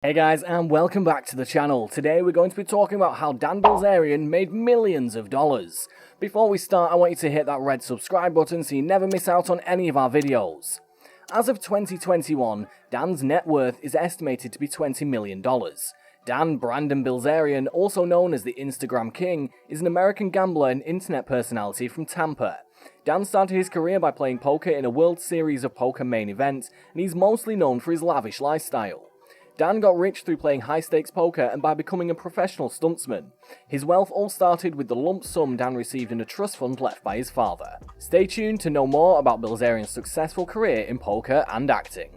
Hey guys, and welcome back to the channel. Today we're going to be talking about how Dan Bilzerian made millions of dollars. Before we start, I want you to hit that red subscribe button so you never miss out on any of our videos. As of 2021, Dan's net worth is estimated to be $20 million. Dan Brandon Bilzerian, also known as the Instagram King, is an American gambler and internet personality from Tampa. Dan started his career by playing poker in a World Series of Poker main event, and he's mostly known for his lavish lifestyle. Dan got rich through playing high-stakes poker and by becoming a professional stuntsman. His wealth all started with the lump sum Dan received in a trust fund left by his father. Stay tuned to know more about Bilzerian's successful career in poker and acting.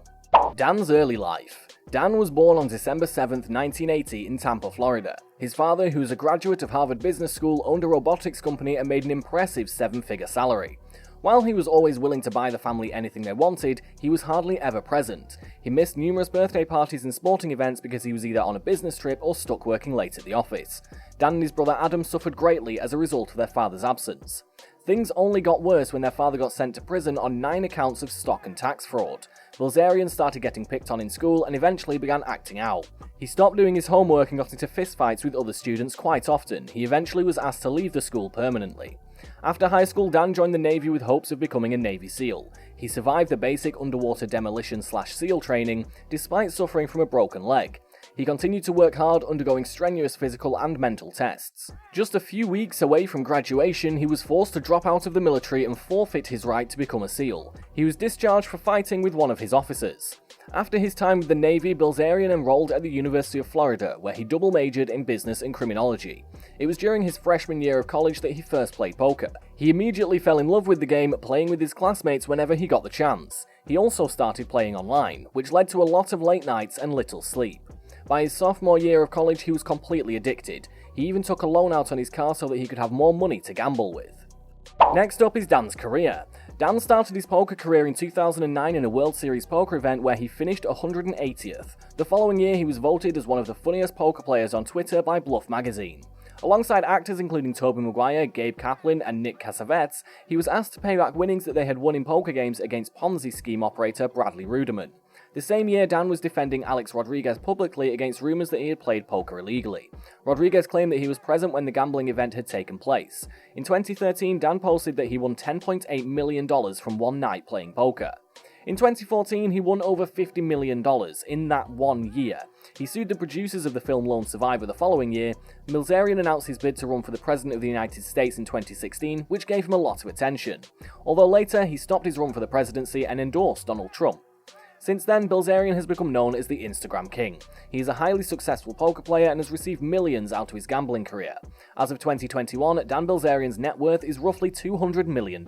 Dan's early life. Dan was born on December 7, 1980 in Tampa, Florida. His father, who was a graduate of Harvard Business School, owned a robotics company and made an impressive 7-figure salary. While he was always willing to buy the family anything they wanted, he was hardly ever present. He missed numerous birthday parties and sporting events because he was either on a business trip or stuck working late at the office. Dan and his brother Adam suffered greatly as a result of their father's absence. Things only got worse when their father got sent to prison on 9 accounts of stock and tax fraud. Bilzerian started getting picked on in school and eventually began acting out. He stopped doing his homework and got into fistfights with other students quite often. He eventually was asked to leave the school permanently. After high school, Dan joined the Navy with hopes of becoming a Navy SEAL. He survived the basic underwater demolition/SEAL training, despite suffering from a broken leg. He continued to work hard, undergoing strenuous physical and mental tests. Just a few weeks away from graduation, he was forced to drop out of the military and forfeit his right to become a SEAL. He was discharged for fighting with one of his officers. After his time with the Navy, Bilzerian enrolled at the University of Florida, where he double majored in business and criminology. It was during his freshman year of college that he first played poker. He immediately fell in love with the game, playing with his classmates whenever he got the chance. He also started playing online, which led to a lot of late nights and little sleep. By his sophomore year of college, he was completely addicted. He even took a loan out on his car so that he could have more money to gamble with. Next up is Dan's career. Dan started his poker career in 2009 in a World Series poker event where he finished 180th. The following year, he was voted as one of the funniest poker players on Twitter by Bluff magazine. Alongside actors including Tobey Maguire, Gabe Kaplan, and Nick Cassavetes, he was asked to pay back winnings that they had won in poker games against Ponzi scheme operator Bradley Ruderman. The same year, Dan was defending Alex Rodriguez publicly against rumors that he had played poker illegally. Rodriguez claimed that he was present when the gambling event had taken place. In 2013, Dan posted that he won $10.8 million from one night playing poker. In 2014, he won over $50 million in that one year. He sued the producers of the film Lone Survivor the following year. Bilzerian announced his bid to run for the President of the United States in 2016, which gave him a lot of attention. Although later, he stopped his run for the presidency and endorsed Donald Trump. Since then, Bilzerian has become known as the Instagram King. He is a highly successful poker player and has received millions out of his gambling career. As of 2021, Dan Bilzerian's net worth is roughly $200 million.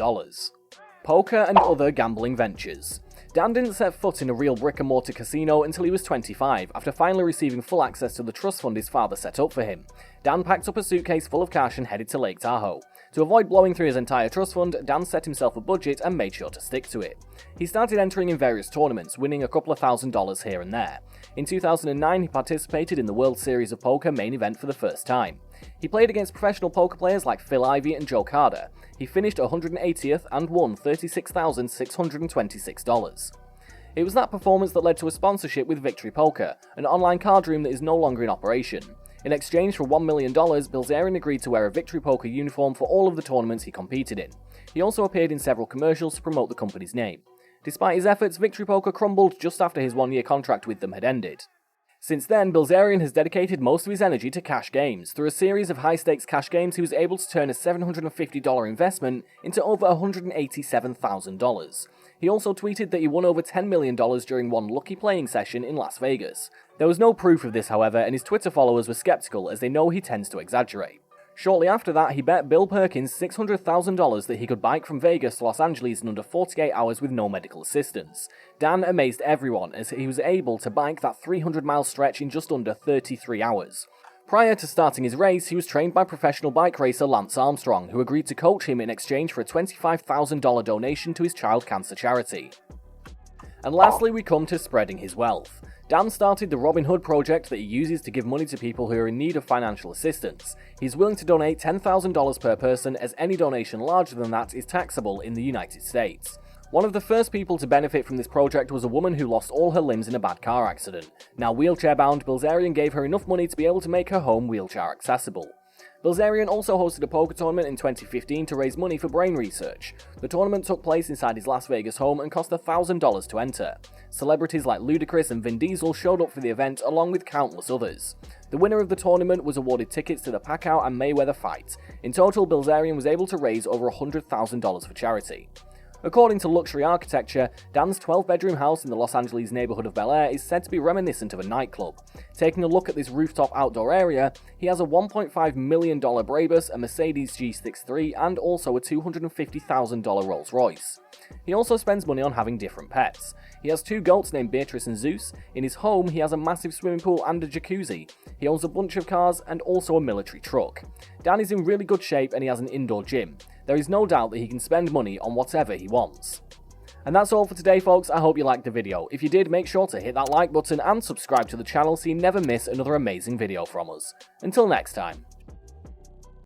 Poker and other gambling ventures. Dan didn't set foot in a real brick-and-mortar casino until he was 25, after finally receiving full access to the trust fund his father set up for him. Dan packed up a suitcase full of cash and headed to Lake Tahoe. To avoid blowing through his entire trust fund, Dan set himself a budget and made sure to stick to it. He started entering in various tournaments, winning a couple of $1,000s here and there. In 2009, he participated in the World Series of Poker main event for the first time. He played against professional poker players like Phil Ivey and Joe Carter. He finished 180th and won $36,626. It was that performance that led to a sponsorship with Victory Poker, an online card room that is no longer in operation. In exchange for $1 million, Bilzerian agreed to wear a Victory Poker uniform for all of the tournaments he competed in. He also appeared in several commercials to promote the company's name. Despite his efforts, Victory Poker crumbled just after his one-year contract with them had ended. Since then, Bilzerian has dedicated most of his energy to cash games. Through a series of high-stakes cash games, he was able to turn a $750 investment into over $187,000. He also tweeted that he won over $10 million during one lucky playing session in Las Vegas. There was no proof of this, however, and his Twitter followers were skeptical as they know he tends to exaggerate. Shortly after that, he bet Bill Perkins $600,000 that he could bike from Vegas to Los Angeles in under 48 hours with no medical assistance. Dan amazed everyone as he was able to bike that 300-mile stretch in just under 33 hours. Prior to starting his race, he was trained by professional bike racer Lance Armstrong, who agreed to coach him in exchange for a $25,000 donation to his child cancer charity. And lastly, we come to spreading his wealth. Dan started the Robin Hood project that he uses to give money to people who are in need of financial assistance. He's willing to donate $10,000 per person, as any donation larger than that is taxable in the United States. One of the first people to benefit from this project was a woman who lost all her limbs in a bad car accident. Now wheelchair-bound, Bilzerian gave her enough money to be able to make her home wheelchair accessible. Bilzerian also hosted a poker tournament in 2015 to raise money for brain research. The tournament took place inside his Las Vegas home and cost $1,000 to enter. Celebrities like Ludacris and Vin Diesel showed up for the event along with countless others. The winner of the tournament was awarded tickets to the Pacquiao and Mayweather fight. In total, Bilzerian was able to raise over $100,000 for charity. According to Luxury Architecture, Dan's 12-bedroom house in the Los Angeles neighborhood of Bel Air is said to be reminiscent of a nightclub. Taking a look at this rooftop outdoor area, he has a $1.5 million Brabus, a Mercedes G63, and also a $250,000 Rolls Royce. He also spends money on having different pets. He has 2 goats named Beatrice and Zeus. In his home, he has a massive swimming pool and a jacuzzi. He owns a bunch of cars and also a military truck. Dan is in really good shape and he has an indoor gym. There is no doubt that he can spend money on whatever he wants. And that's all for today, folks. I hope you liked the video. If you did, make sure to hit that like button and subscribe to the channel so you never miss another amazing video from us. Until next time.